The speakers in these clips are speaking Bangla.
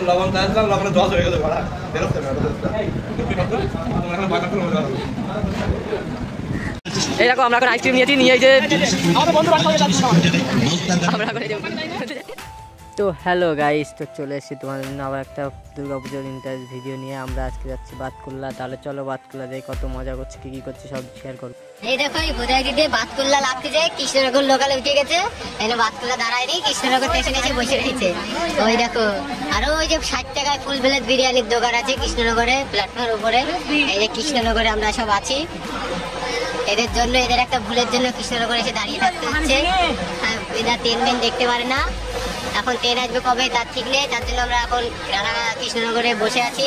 লবণ চাইছিলাম, লবণে জল হয়ে গেছে ভাড়া বেরোচ্ছে না। এই দেখো আমরা এখন আইসক্রিম নিয়েছি, নিয়ে যে তো হ্যালো গাইস, তো চলে এসেছি তোমাদের জন্য আবার একটা দুর্গাপুজোর ইন্টারেস্ট ভিডিও নিয়ে। আমরা আজকে যাচ্ছি বাতকুল্লা। তাহলে চলো বাতকুল্লা দেখে কত মজা করছে, কি করছে সব শেয়ার করবো। এই দেখো এই বোধাই দিদি বাতকুল্লা লাগতে যায়, কৃষ্ণনগর লোকালে উঠে গেছে। এনে বাতকুল্লা দাঁড়ায়নি, কৃষ্ণনগর স্টেশনে এসে বসে রয়েছে। ওই দেখো আরো ওই যে 60 টাকায় ফুল প্লেট বিরিয়ানির দোকান আছে কৃষ্ণনগরে প্ল্যাটফর্মের উপরে। এই যে কৃষ্ণনগরে আমরা সব আছি, এদের জন্য, এদের একটা ভুলের জন্য কৃষ্ণনগরে এসে দাঁড়িয়ে থাকতে হচ্ছে। এরা ট্রেন দেখতে পারে না, এখন ট্রেন আসবে কবে তার ঠিক নেই। তার জন্য আমরা এখন কৃষ্ণনগরে বসে আছি।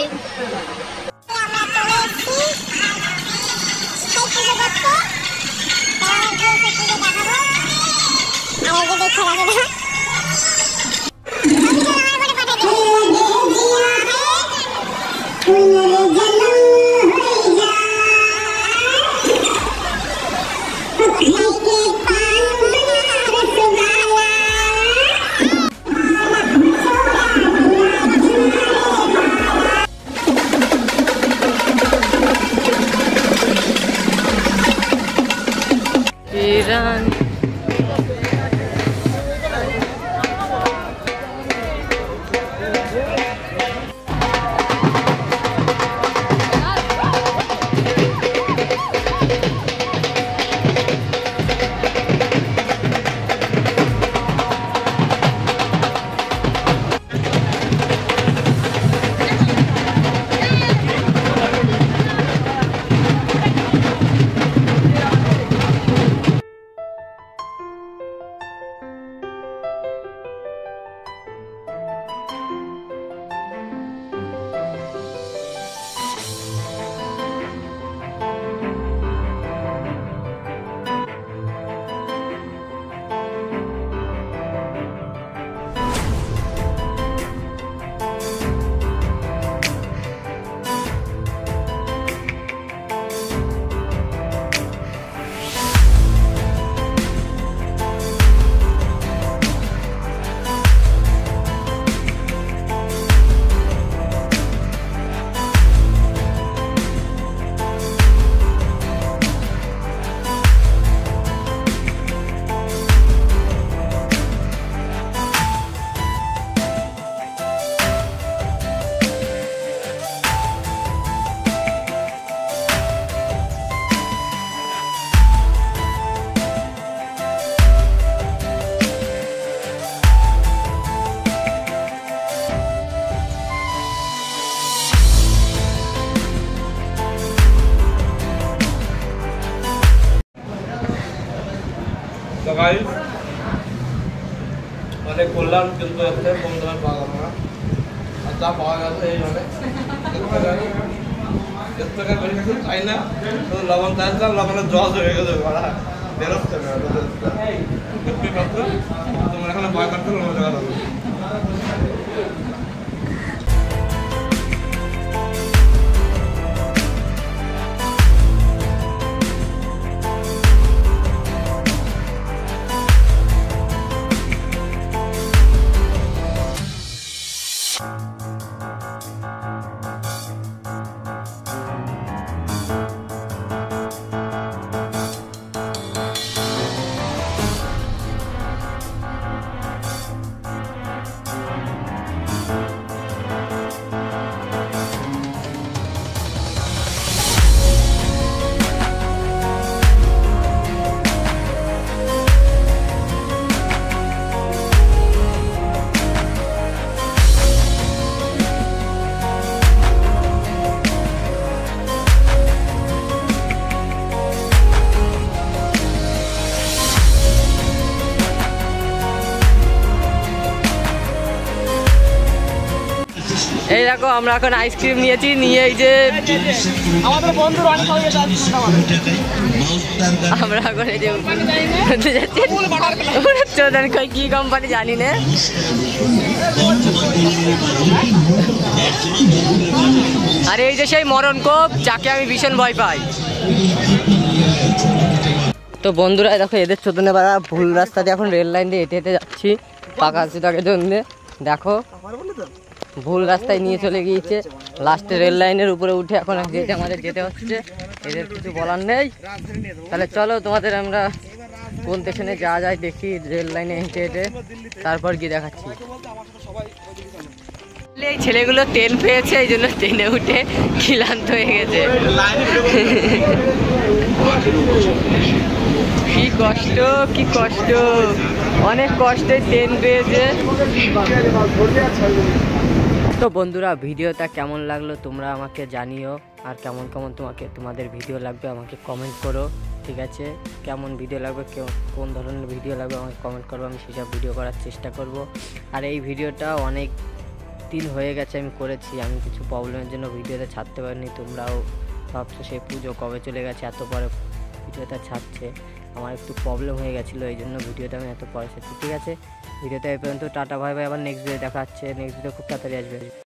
অনেক করলাম কিন্তু এতে কম দামে পাওয়া গেল না। আর যা পাওয়া গেছে এইভাবে এর থেকে বেশি কিছু চাই না। লবণ চাইছিলাম, লবণে জল হয়ে গেছে ভাড়া বেরোচ্ছে না। তোমার এখানে ভয় করতে মজা গেল। এই দেখো আমরা এখন আইসক্রিম নিয়েছি, নিয়ে এই যে আমাদের বন্ধুরা অনেক হয়ে গেছে আমরা এখন এই যে কি কোম্পানি জানি না। আর এই যে সেই মরণ কোপ, যাকে আমি ভীষণ ভয় পাই। তো বন্ধুরা দেখো এদের চোদনে পাড়া ভুল রাস্তা দিয়ে এখন রেল লাইন দিয়ে হেঁটে হেঁটে যাচ্ছি পাকা রাস্তার জন্য। দেখো ভুল রাস্তায় নিয়ে চলে গিয়েছে। লাস্টে রেল লাইনের উপরে উঠে এখন যেতে আমাদের যেতে হচ্ছে, এদের কিছু বলার নেই। তাহলে চলো তোমাদের আমরা কোন স্টেশনে যাওয়া যায় দেখি, রেল লাইনে হেঁটে হেঁটে তারপর গিয়ে দেখাচ্ছি। এই ছেলেগুলো ট্রেন পেয়েছে, এই জন্য ট্রেনে উঠে ক্লান্ত হয়ে গেছে। কি কষ্ট, কি কষ্ট, অনেক কষ্টে ট্রেন পেয়েছে। তো বন্ধুরা, ভিডিওটা কেমন লাগলো তোমরা আমাকে জানিও, আর কেমন কেমন তোমাদের ভিডিও লাগবে আমাকে কমেন্ট করো, ঠিক আছে? কেমন ভিডিও লাগবে, কোন ধরনের ভিডিও লাগবে আমাকে কমেন্ট করবো, আমি সেসব ভিডিও করার চেষ্টা করব। আর এই ভিডিওটা অনেক দিন হয়ে গেছে আমি করেছি, আমি কিছু প্রবলেমের জন্য ভিডিওটা ছাড়তে পারিনি। তোমরাও ভাবছো সেই পুজো কবে চলে গেছে, এত পরে ভিডিওটা ছাড়ছে। আমার একটু প্রবলেম হয়ে গেছিলো, এই জন্য ভিডিওটা আমি এত পরে ছাড়ছি, ঠিক আছে? ভিডিওটা এই পর্যন্ত, টাটা, ভাই ভাই, আবার নেক্সট ভিডিও দেখা হচ্ছে। নেক্সট ভিডিও খুব তাড়াতাড়ি আসবে।